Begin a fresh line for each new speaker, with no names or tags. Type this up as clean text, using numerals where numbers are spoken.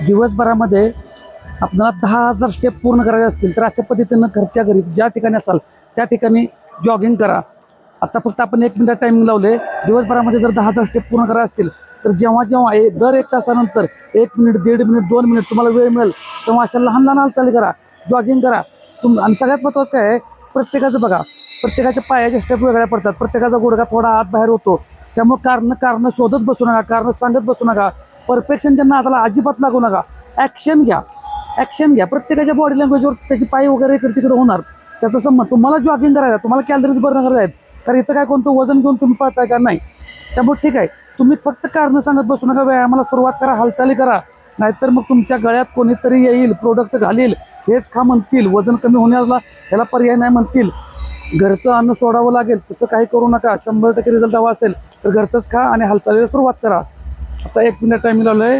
दिवसभरामध्ये आपल्याला 10,000 स्टेप पूर्ण करायचे असतील तर अशा पद्धतीनं घरच्या घरी ज्या ठिकाणी असाल त्या ठिकाणी जॉगिंग करा. आता फक्त आपण 1 मिनिट टायमिंग लावले. दिवसभरामध्ये जर 10,000 स्टेप पूर्ण करायचे असतील तर जेव्हा जेव्हा दर 1 तासानंतर 1 मिनिट, 1.5 मिनिट, 2 मिनिट तुम्हाला वेळ मिळेल तेव्हा अशा लहान लहान हालचाली करा, जॉगिंग करा. आणि सगळ्यात महत्त्वाचं काय आहे, प्रत्येकाचं बघा, प्रत्येकाच्या पायाच्या स्टेप वेगळ्या पडतात, प्रत्येकाचा गुडघा थोडा आत बाहेर होतो. त्यामुळे कारण शोधत बसू नका, कारण सांगत बसू नका, परफेक्शनच्या नादाला अजिबात लागू नका. ॲक्शन घ्या, ॲक्शन घ्या. प्रत्येकाच्या बॉडी लँग्वेजवर त्याची पाय वगैरे इकडे तिकडे होणार, त्याचा संबंध. तुम्हाला जॉगिंग करायचं, तुम्हाला कॅलरीज बर्न करायचं आहेत, कारण इथं काय कोणतं वजन घेऊन तुम्ही पळताय का नाही. त्यामुळे ठीक आहे, तुम्ही फक्त कारणं सांगत बसू नका, व्यायामाला सुरुवात करा, हालचाली करा. नाहीतर मग तुमच्या गळ्यात कोणीतरी येईल, प्रोडक्ट घालील, हेच खा म्हणतील, वजन कमी होण्याला ह्याला पर्याय नाही म्हणतील, घरचं अन्न सोडावं लागेल. तसं काही करू नका. 100% रिझल्ट हवा असेल तर घरचंच खा आणि हालचालीला सुरुवात करा. आता 1 मिनिट टायमिंग लावलं आहे.